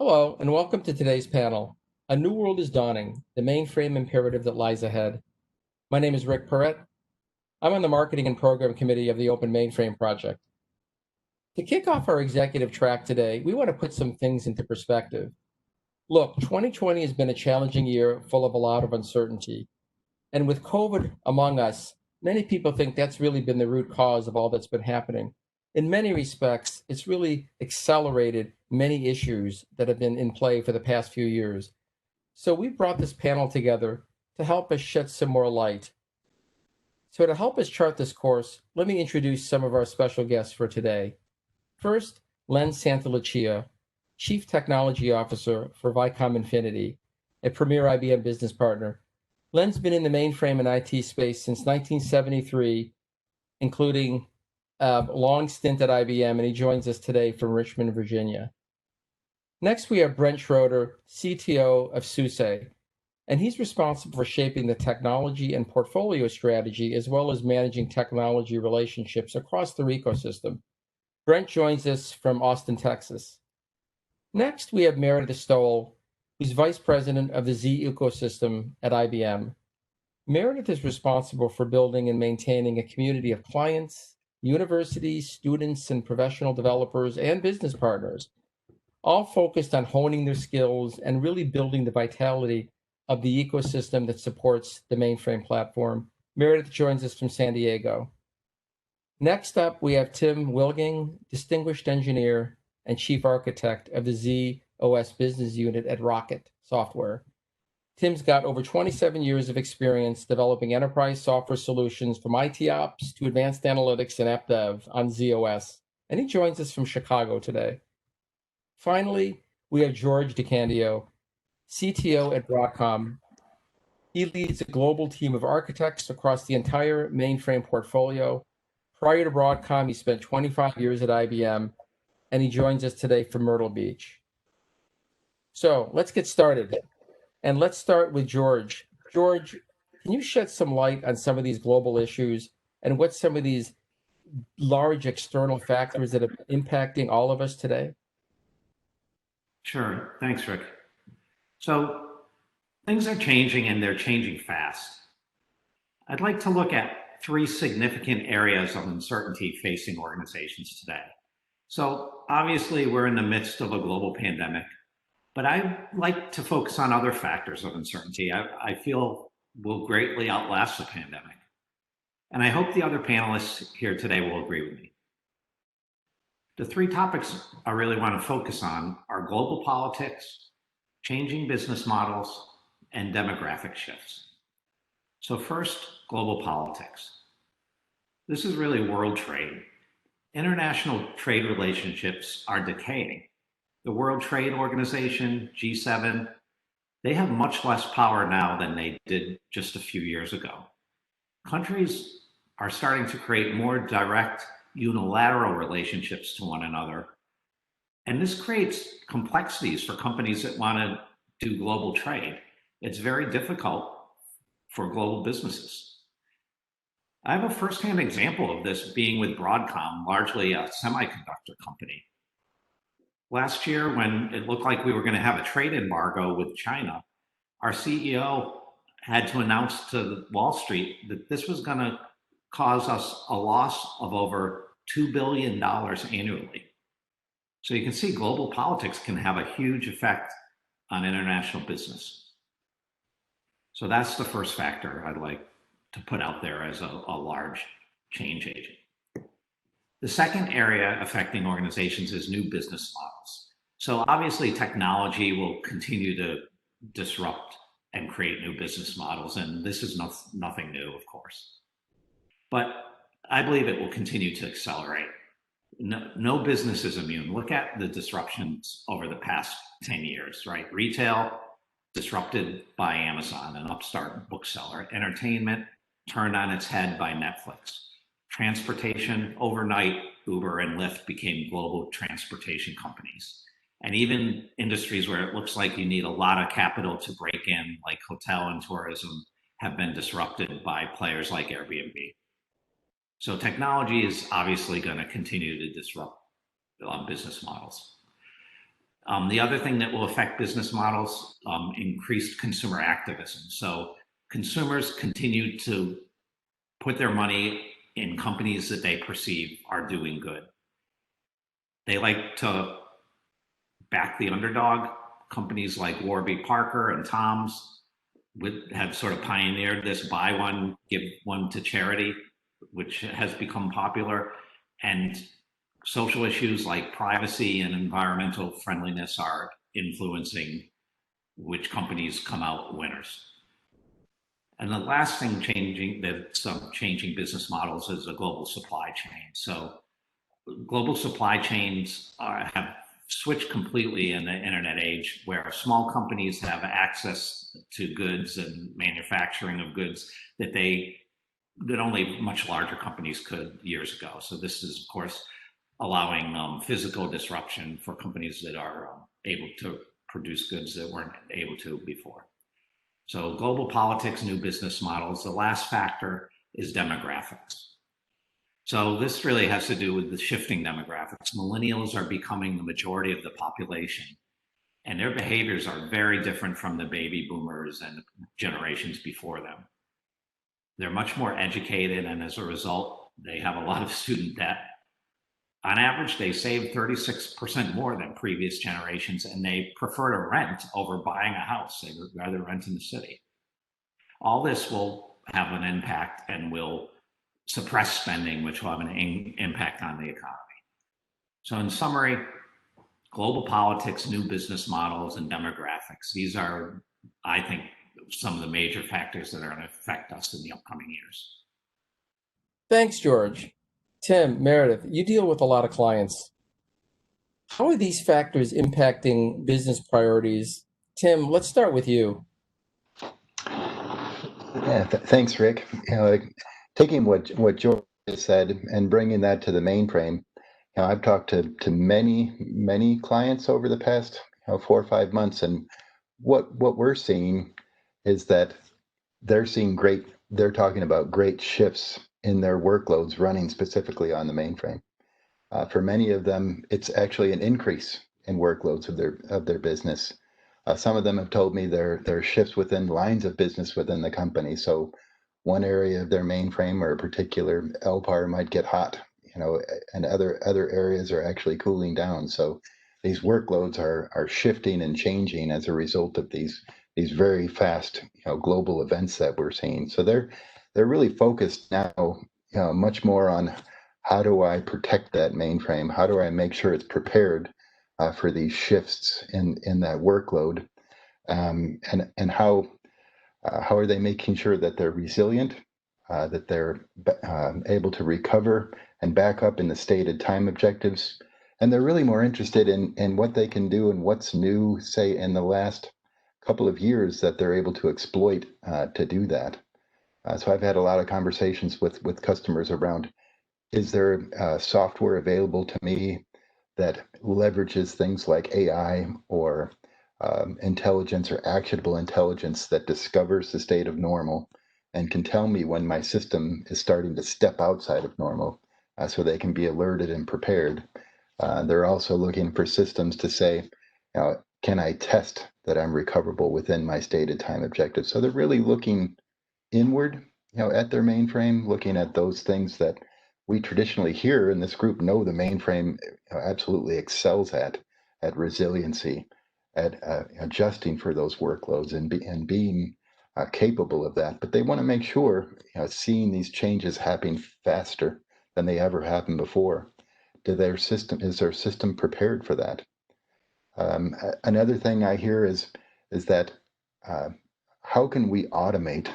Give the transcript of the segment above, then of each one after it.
Hello, and welcome to today's panel. A new world is dawning, the mainframe imperative that lies ahead. My name is Rick Perret. I'm on the Marketing and Program Committee of the Open Mainframe Project. To kick off our executive track today, we want to put some things into perspective. Look, 2020 has been a challenging year full of a lot of uncertainty. And with COVID among us, many people think that's really been the root cause of all that's been happening. In many respects, it's really accelerated many issues that have been in play for the past few years. So we brought this panel together to help us shed some more light. So to help us chart this course, let me introduce some of our special guests for today. First, Len Santalucia, Chief Technology Officer for Vicom Infinity, a premier IBM business partner. Len's been in the mainframe and IT space since 1973, including a long stint at IBM, and he joins us today from Richmond, Virginia. Next, we have Brent Schroeder, CTO of SUSE, and he's responsible for shaping the technology and portfolio strategy, as well as managing technology relationships across their ecosystem. Brent joins us from Austin, Texas. Next, we have Meredith Stowell, who's Vice President of the Z ecosystem at IBM. Meredith is responsible for building and maintaining a community of clients, universities, students, and professional developers and business partners, all focused on honing their skills and really building the vitality of the ecosystem that supports the mainframe platform. Meredith joins us from San Diego. Next up, we have Tim Willging, Distinguished Engineer and Chief Architect of the Z/OS Business Unit at Rocket Software. Tim's got over 27 years of experience developing enterprise software solutions from IT ops to advanced analytics and app dev on z/OS, and he joins us from Chicago today. Finally, we have George DeCandio, CTO at Broadcom. He leads a global team of architects across the entire mainframe portfolio. Prior to Broadcom, he spent 25 years at IBM, and he joins us today from Myrtle Beach. So let's get started. And let's start with George. George, can you shed some light on some of these global issues and what some of these large external factors that are impacting all of us today? Sure. Thanks, Rick. So things are changing and they're changing fast. I'd like to look at three significant areas of uncertainty facing organizations today. So obviously we're in the midst of a global pandemic, but I'd like to focus on other factors of uncertainty I feel will greatly outlast the pandemic. And I hope the other panelists here today will agree with me. The three topics I really want to focus on are global politics, changing business models, and demographic shifts. So first, global politics. This is really world trade. International trade relationships are decaying. The World Trade Organization, G7, they have much less power now than they did just a few years ago. Countries are starting to create more direct unilateral relationships to one another. And this creates complexities for companies that want to do global trade. It's very difficult for global businesses. I have a firsthand example of this being with Broadcom, largely a semiconductor company. Last year, when it looked like we were going to have a trade embargo with China, our CEO had to announce to Wall Street that this was going to cause us a loss of over $2 billion annually. So you can see global politics can have a huge effect on international business. So that's the first factor I'd like to put out there as a large change agent. The second area affecting organizations is new business models. So obviously technology will continue to disrupt and create new business models, and this is nothing new, of course. But I believe it will continue to accelerate. No business is immune. Look at the disruptions over the past 10 years, right? Retail, disrupted by Amazon, an upstart bookseller. Entertainment, turned on its head by Netflix. Transportation, overnight, Uber and Lyft became global transportation companies. And even industries where it looks like you need a lot of capital to break in, like hotel and tourism, have been disrupted by players like Airbnb. So technology is obviously going to continue to disrupt business models. The other thing that will affect business models, increased consumer activism. So consumers continue to put their money in companies that they perceive are doing good. They like to back the underdog. Companies like Warby Parker and Tom's have sort of pioneered this buy one, give one to charity, which has become popular. And social issues like privacy and environmental friendliness are influencing which companies come out winners. And the last thing changing business models is a global supply chain. So global supply chains have switched completely in the internet age, where small companies have access to goods and manufacturing of goods that only much larger companies could years ago. So this is, of course, allowing physical disruption for companies that are able to produce goods that weren't able to before. So global politics, new business models. The last factor is demographics. So this really has to do with the shifting demographics. Millennials are becoming the majority of the population, and their behaviors are very different from the baby boomers and generations before them. They're much more educated, and as a result, they have a lot of student debt. On average, they save 36% more than previous generations, and they prefer to rent over buying a house. They would rather rent in the city. All this will have an impact and will suppress spending, which will have an impact on the economy. So in summary, global politics, new business models, and demographics. These are, I think, some of the major factors that are going to affect us in the upcoming years. Thanks, George. Tim, Meredith, you deal with a lot of clients. How are these factors impacting business priorities? Tim, let's start with you. Yeah, thanks, Rick. Taking what George said and bringing that to the mainframe, I've talked to many clients over the past 4 or 5 months, and what we're seeing is that they're talking about great shifts in their workloads running specifically on the mainframe. For many of them, it's actually an increase in workloads of their business. Some of them have told me there are shifts within lines of business within the company. So one area of their mainframe or a particular LPAR might get hot, and other areas are actually cooling down. So these workloads are shifting and changing as a result of these very fast global events that we're seeing. So they're really focused now much more on how do I protect that mainframe? How do I make sure it's prepared for these shifts in that workload? And how are they making sure that they're resilient, that they're able to recover and back up in the stated time objectives? And they're really more interested in what they can do and what's new, say, in the last couple of years that they're able to exploit to do that. So I've had a lot of conversations with customers around, is there software available to me that leverages things like AI or intelligence or actionable intelligence that discovers the state of normal and can tell me when my system is starting to step outside of normal so they can be alerted and prepared. They're also looking for systems to say, can I test that I'm recoverable within my stated time objective? So they're really looking inward, at their mainframe, looking at those things that we traditionally here in this group know the mainframe absolutely excels at resiliency, at adjusting for those workloads and being capable of that. But they want to make sure, seeing these changes happening faster than they ever happened before, is their system prepared for that? Another thing I hear is that how can we automate?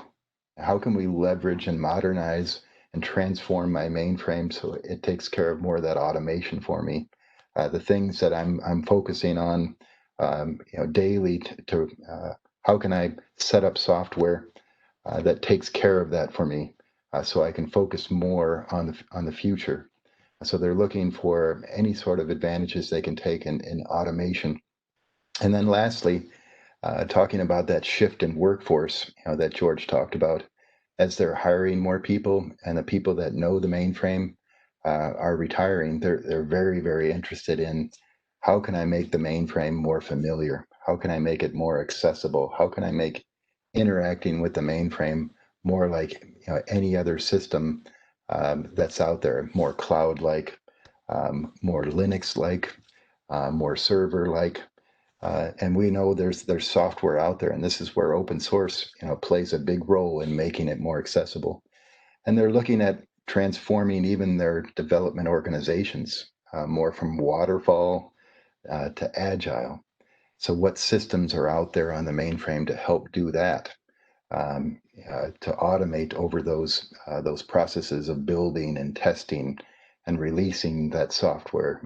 How can we leverage and modernize and transform my mainframe so it takes care of more of that automation for me? The things that I'm focusing on, daily to how can I set up software that takes care of that for me, so I can focus more on the future. So they're looking for any sort of advantages they can take in automation. And then lastly, talking about that shift in workforce, that George talked about, as they're hiring more people and the people that know the mainframe are retiring, they're very, very interested in how can I make the mainframe more familiar? How can I make it more accessible? How can I make interacting with the mainframe more like any other system that's out there, more cloud-like, more Linux-like, more server-like? And we know there's software out there, and this is where open source plays a big role in making it more accessible. And they're looking at transforming even their development organizations more from waterfall to agile. So what systems are out there on the mainframe to help do that, to automate over those processes of building and testing and releasing that software?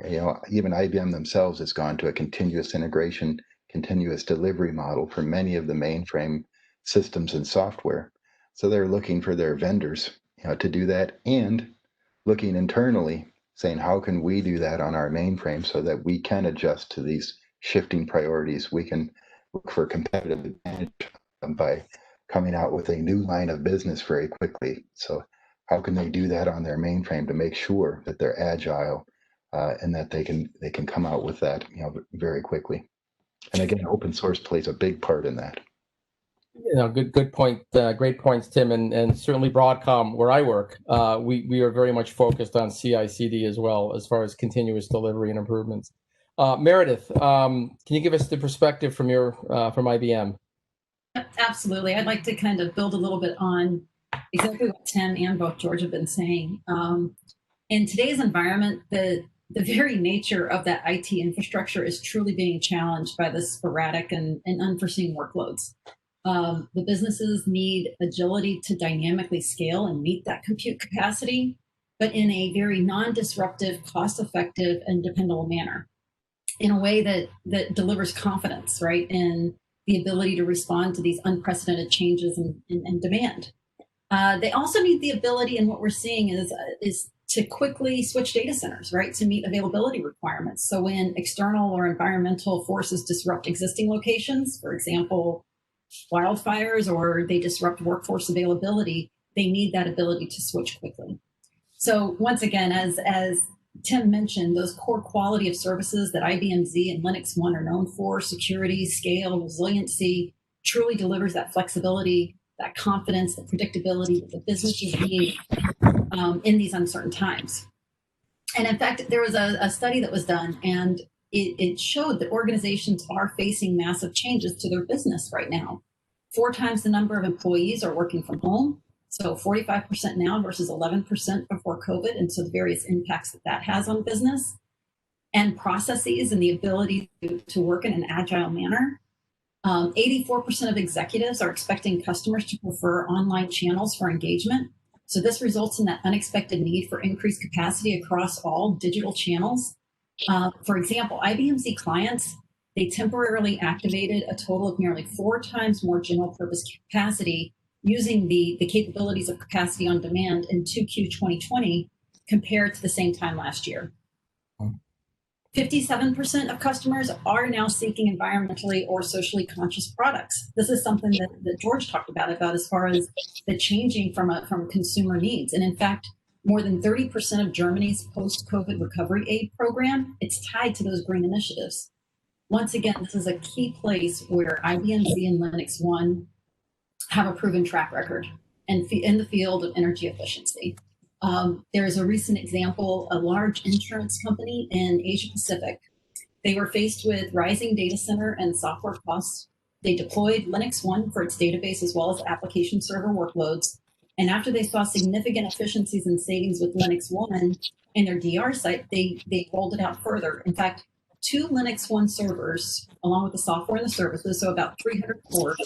Even IBM themselves has gone to a continuous integration, continuous delivery model for many of the mainframe systems and software. So they're looking for their vendors to do that, and looking internally, saying, how can we do that on our mainframe so that we can adjust to these shifting priorities? We can look for competitive advantage by coming out with a new line of business very quickly. So how can they do that on their mainframe to make sure that they're agile and that they can come out with that very quickly? And again, open source plays a big part in that. Good point. Great points, Tim, and certainly Broadcom, where I work, we are very much focused on CI/CD as well, as far as continuous delivery and improvements. Meredith, can you give us the perspective from IBM? Absolutely. I'd like to kind of build a little bit on exactly what Tim and both George have been saying. In today's environment, the very nature of that IT infrastructure is truly being challenged by the sporadic and unforeseen workloads. The businesses need agility to dynamically scale and meet that compute capacity, but in a very non-disruptive, cost-effective, and dependable manner, in a way that delivers confidence, right, in the ability to respond to these unprecedented changes in demand. They also need the ability, and what we're seeing is to quickly switch data centers, right, to meet availability requirements. So when external or environmental forces disrupt existing locations, for example, wildfires, or they disrupt workforce availability, they need that ability to switch quickly. So once again, as Tim mentioned, those core quality of services that IBM Z and Linux One are known for, security, scale, resiliency, truly delivers that flexibility, that confidence, the predictability that the businesses need in these uncertain times. And in fact, there was a study that was done, and it showed that organizations are facing massive changes to their business right now. 4 times the number of employees are working from home. So 45% now versus 11% before COVID. And so the various impacts that has on business and processes and the ability to work in an agile manner. 84% of executives are expecting customers to prefer online channels for engagement. So this results in that unexpected need for increased capacity across all digital channels. For example, IBM Z clients, they temporarily activated a total of nearly 4 times more general purpose capacity using the capabilities of capacity on demand in 2Q 2020 compared to the same time last year. 57% of customers are now seeking environmentally or socially conscious products. This is something that George talked about as far as the changing from consumer needs. And in fact, more than 30% of Germany's post-COVID recovery aid program, it's tied to those green initiatives. Once again, this is a key place where IBM Z and Linux One have a proven track record in the field of energy efficiency. There is a recent example, a large insurance company in Asia Pacific. They were faced with rising data center and software costs. They deployed Linux One for its database as well as application server workloads. And after they saw significant efficiencies and savings with Linux One in their DR site, they rolled it out further. In fact, 2 Linux One servers, along with the software and the services, so about 300 cores,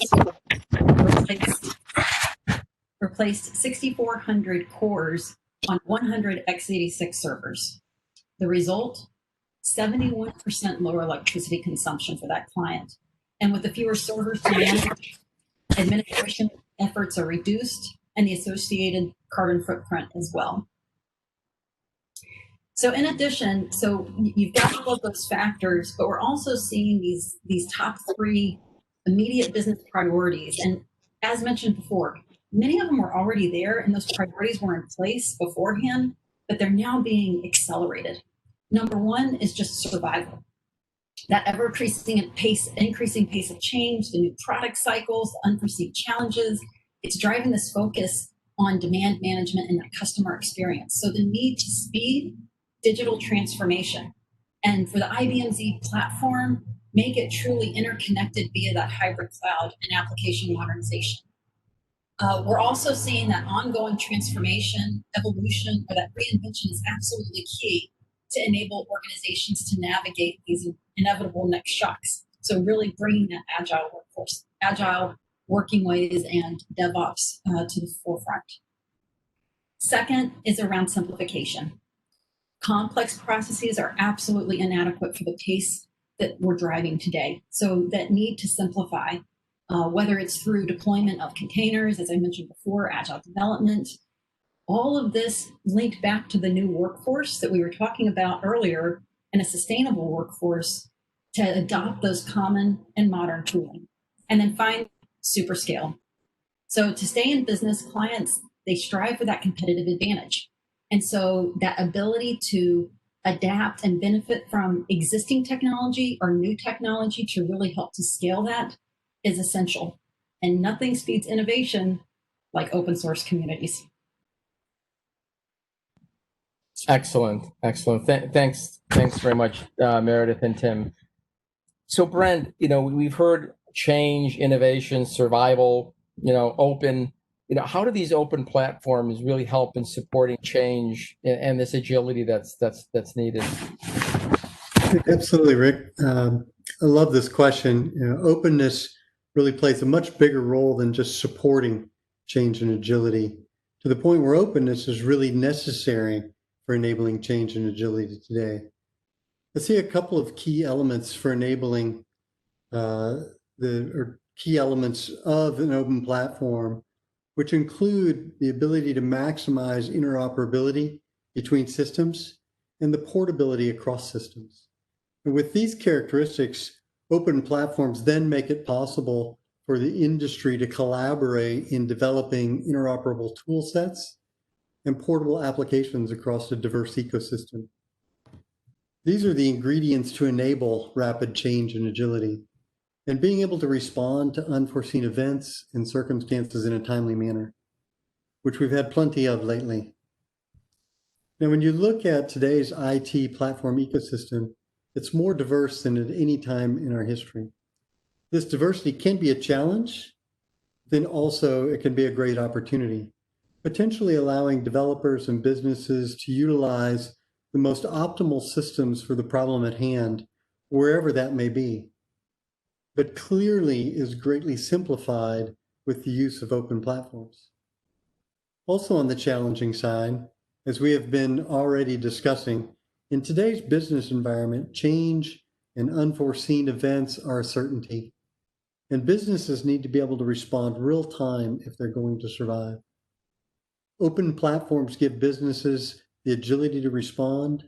replaced 6,400 cores on 100 x86 servers. The result, 71% lower electricity consumption for that client. And with the fewer servers to manage, administration efforts are reduced and the associated carbon footprint as well. So in addition, so you've got all of those factors, but we're also seeing these top 3 immediate business priorities. And as mentioned before, many of them were already there and those priorities were in place beforehand, but they're now being accelerated. Number 1 is just survival. that increasing pace of change, the new product cycles, the unforeseen challenges, it's driving this focus on demand management and that customer experience. So the need to speed digital transformation. And for the IBM Z platform, make it truly interconnected via that hybrid cloud and application modernization. We're also seeing that ongoing transformation, evolution, or that reinvention is absolutely key to enable organizations to navigate these inevitable next shocks. So really bringing that agile workforce, agile working ways and DevOps to the forefront. Second is around simplification. Complex processes are absolutely inadequate for the pace that we're driving today. So that need to simplify, whether it's through deployment of containers, as I mentioned before, agile development, all of this linked back to the new workforce that we were talking about earlier, and a sustainable workforce to adopt those common and modern tooling. And then find super scale. So to stay in business, clients, they strive for that competitive advantage. And so that ability to adapt and benefit from existing technology or new technology to really help to scale that is essential. And nothing speeds innovation like open source communities. Excellent, excellent. Thanks very much, Meredith and Tim. So Brent, we've heard change, innovation, survival, open. How do these open platforms really help in supporting change and this agility that's needed? Absolutely, Rick. I love this question. Openness really plays a much bigger role than just supporting change and agility, to the point where openness is really necessary for enabling change and agility today. I see a couple of key elements for enabling key elements of an open platform, which include the ability to maximize interoperability between systems and the portability across systems. And with these characteristics, open platforms then make it possible for the industry to collaborate in developing interoperable tool sets and portable applications across a diverse ecosystem. These are the ingredients to enable rapid change and agility, and being able to respond to unforeseen events and circumstances in a timely manner, which we've had plenty of lately. Now, when you look at today's IT platform ecosystem, it's more diverse than at any time in our history. This diversity can be a challenge, then also it can be a great opportunity, potentially allowing developers and businesses to utilize the most optimal systems for the problem at hand, wherever that may be, but clearly is greatly simplified with the use of open platforms. Also on the challenging side, as we have been already discussing, in today's business environment, change and unforeseen events are a certainty, and businesses need to be able to respond real time if they're going to survive. Open platforms give businesses the agility to respond,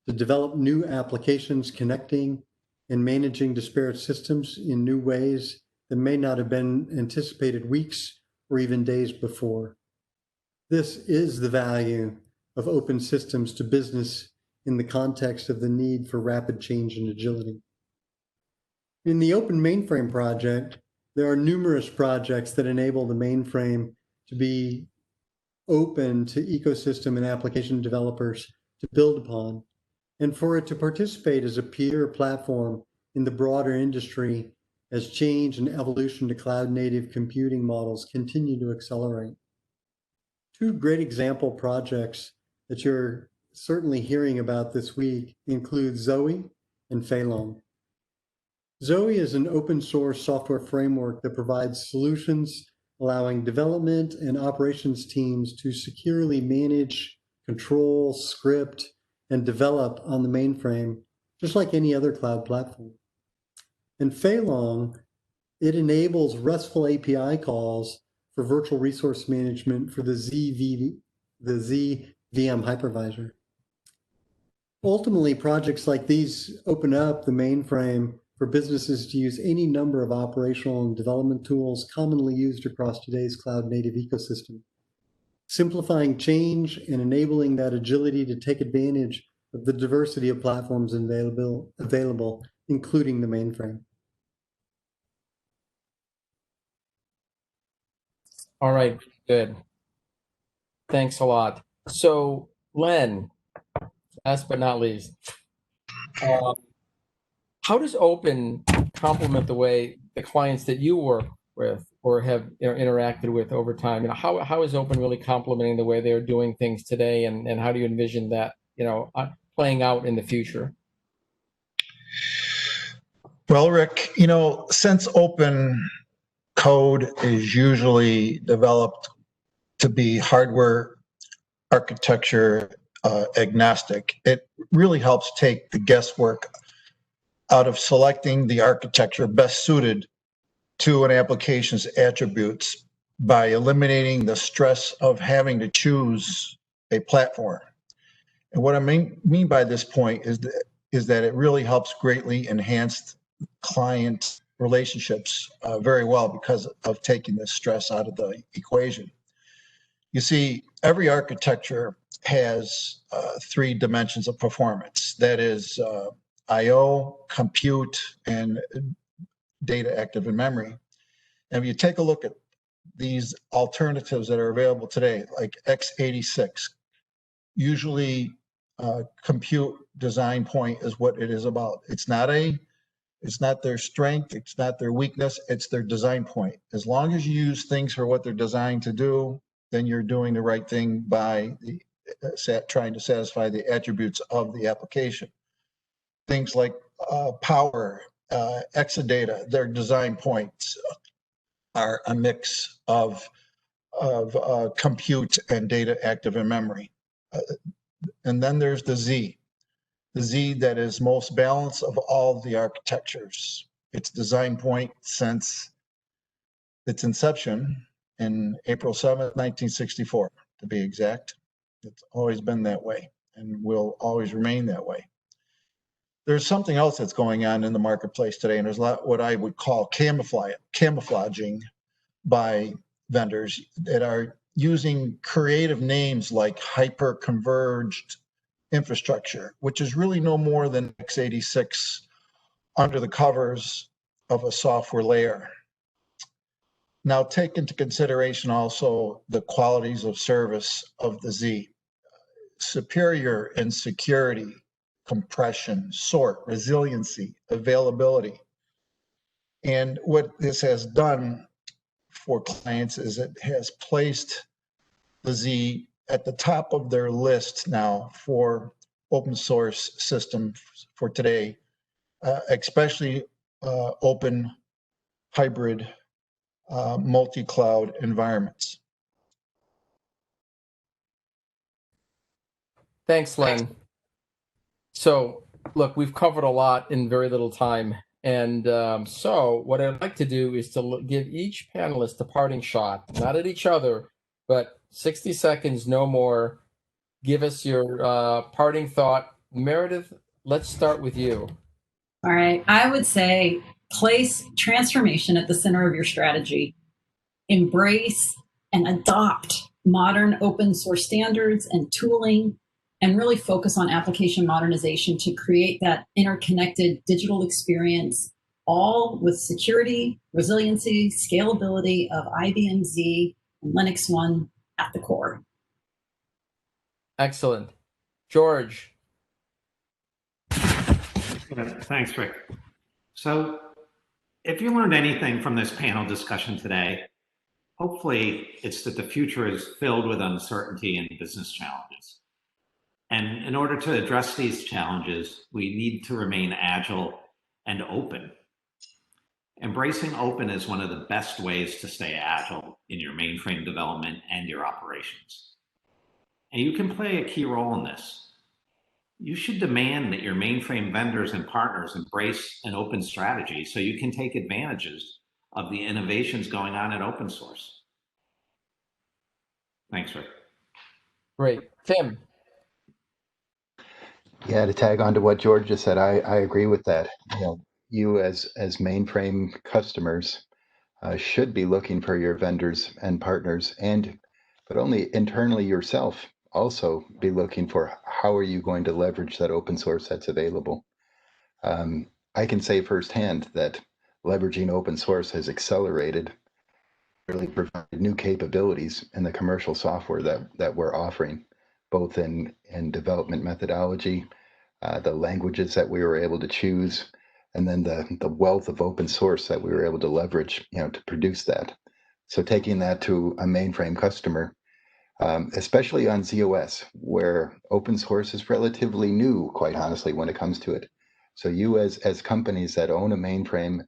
to develop new applications connecting and managing disparate systems in new ways that may not have been anticipated weeks or even days before. This is the value of open systems to business in the context of the need for rapid change and agility. In the Open Mainframe project, there are numerous projects that enable the mainframe to be open to ecosystem and application developers to build upon, and for it to participate as a peer platform in the broader industry as change and evolution to cloud-native computing models continue to accelerate. Two great example projects that you're certainly hearing about this week include Zoe and Phaelong. Zoe is an open source software framework that provides solutions allowing development and operations teams to securely manage, control, script, and develop on the mainframe, just like any other cloud platform. And Phaelong, it enables RESTful API calls for virtual resource management for the ZVM hypervisor. Ultimately, projects like these open up the mainframe for businesses to use any number of operational and development tools commonly used across today's cloud-native ecosystem, simplifying change and enabling that agility to take advantage of the diversity of platforms available including the mainframe. All right, good. Thanks a lot. So, Len, last but not least, how does open complement the way the clients that you work with or have interacted with over time? How is open really complementing the way they're doing things today, and how do you envision that playing out in the future? Well, Rick, since open code is usually developed to be hardware architecture agnostic, it really helps take the guesswork out of selecting the architecture best suited to an application's attributes by eliminating the stress of having to choose a platform. And what I mean by this point is that it really helps greatly enhance client relationships very well because of taking the stress out of the equation. You see, every architecture has 3 dimensions of performance. That is I/O, compute, and data active in memory. And if you take a look at these alternatives that are available today, like x86, usually compute design point is what it is about. It's not their strength, it's not their weakness, it's their design point. As long as you use things for what they're designed to do, then you're doing the right thing by trying to satisfy the attributes of the application. Things like power, Exadata, their design points are a mix of compute and data active in memory. And then there's the Z that is most balanced of all the architectures. Its design point since its inception in April 7th, 1964, to be exact. It's always been that way and will always remain that way. There's something else that's going on in the marketplace today, and there's a lot what I would call camouflaging by vendors that are using creative names like hyper-converged infrastructure, which is really no more than x86 under the covers of a software layer. Now take into consideration also the qualities of service of the Z. Superior in security, compression, sort, resiliency, availability. And what this has done for clients is it has placed the Z at the top of their list now for open source systems for today, especially open hybrid multi-cloud environments. Thanks, Len. So, look, we've covered a lot in very little time. And so what I'd like to do is to give each panelist a parting shot, not at each other, but 60 seconds, no more. Give us your parting thought. Meredith, let's start with you. All right. I would say place transformation at the center of your strategy. Embrace and adopt modern open source standards and tooling, and really focus on application modernization to create that interconnected digital experience, all with security, resiliency, scalability of IBM Z and Linux One at the core. Excellent. George. Thanks, Rick. So if you learned anything from this panel discussion today, hopefully it's that the future is filled with uncertainty and business challenges. And in order to address these challenges, we need to remain agile and open. Embracing open is one of the best ways to stay agile in your mainframe development and your operations. And you can play a key role in this. You should demand that your mainframe vendors and partners embrace an open strategy so you can take advantages of the innovations going on in open source. Thanks, Rick. Great. Tim. Yeah, to tag on to what George just said, I agree with that. You as mainframe customers should be looking for your vendors and partners, but only internally yourself also be looking for how are you going to leverage that open source that's available. I can say firsthand that leveraging open source has accelerated, really provided new capabilities in the commercial software that we're offering, both in development methodology, the languages that we were able to choose, and then the wealth of open source that we were able to leverage, to produce that. So taking that to a mainframe customer, especially on ZOS, where open source is relatively new, quite honestly, when it comes to it. So you as companies that own a mainframe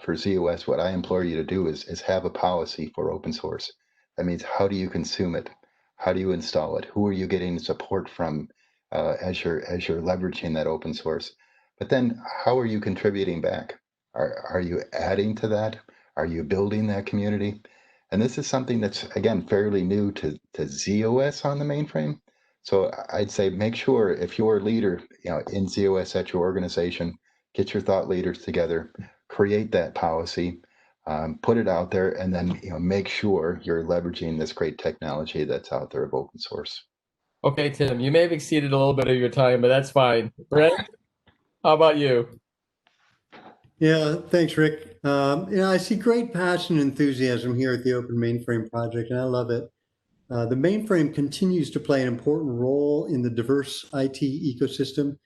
for ZOS, what I implore you to do is have a policy for open source. That means, how do you consume it? How do you install it? Who are you getting support from as you're leveraging that open source? But then, how are you contributing back? Are you adding to that? Are you building that community? And this is something that's, again, fairly new to ZOS on the mainframe. So I'd say make sure, if you're a leader, in ZOS at your organization, get your thought leaders together, create that policy, put it out there, and then make sure you're leveraging this great technology that's out there of open source. Okay, Tim, you may have exceeded a little bit of your time, but that's fine. Brent, how about you? Yeah, thanks, Rick. I see great passion and enthusiasm here at the Open Mainframe Project, and I love it. The mainframe continues to play an important role in the diverse IT ecosystem.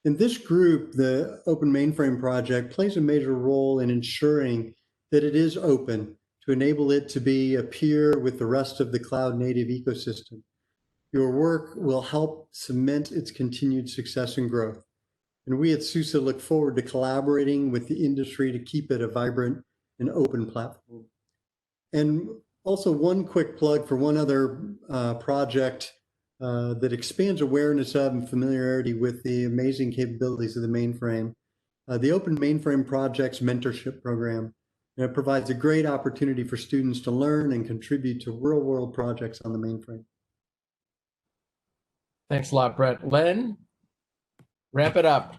And this group, the Open Mainframe Project, plays a major role in ensuring that it is open to enable it to be a peer with the rest of the cloud native ecosystem. Your work will help cement its continued success and growth. And we at SUSE look forward to collaborating with the industry to keep it a vibrant and open platform. And also, one quick plug for one other project that expands awareness of and familiarity with the amazing capabilities of the mainframe, the Open Mainframe Project's mentorship program. And it provides a great opportunity for students to learn and contribute to real-world projects on the mainframe. Thanks a lot, Brent. Len, wrap it up.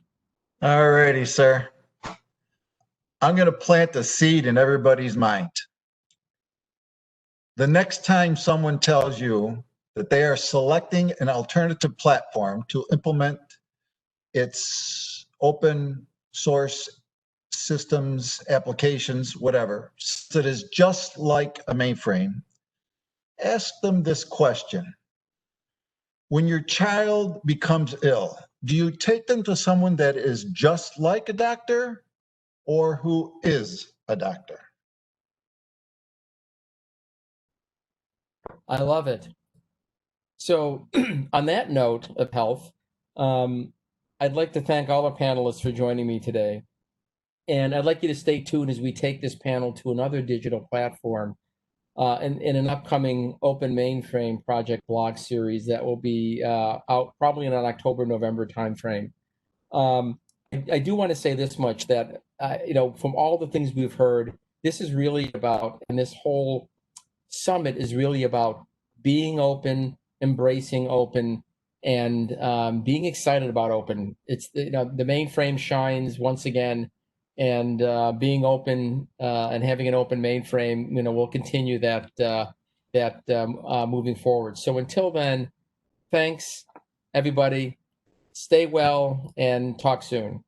All righty, sir. I'm going to plant a seed in everybody's mind. The next time someone tells you that they are selecting an alternative platform to implement its open source systems, applications, whatever, that is just like a mainframe, ask them this question. When your child becomes ill, do you take them to someone that is just like a doctor or who is a doctor? I love it. So on that note of health, I'd like to thank all our panelists for joining me today. And I'd like you to stay tuned as we take this panel to another digital platform in an upcoming Open Mainframe Project blog series that will be out probably in an October-November timeframe. I do want to say this much, that from all the things we've heard, this is really about, and this whole summit is really about being open, embracing open, and being excited about open. It's the mainframe shines once again, and being open and having an open mainframe, we'll continue that moving forward. So until then, thanks everybody. Stay well and talk soon.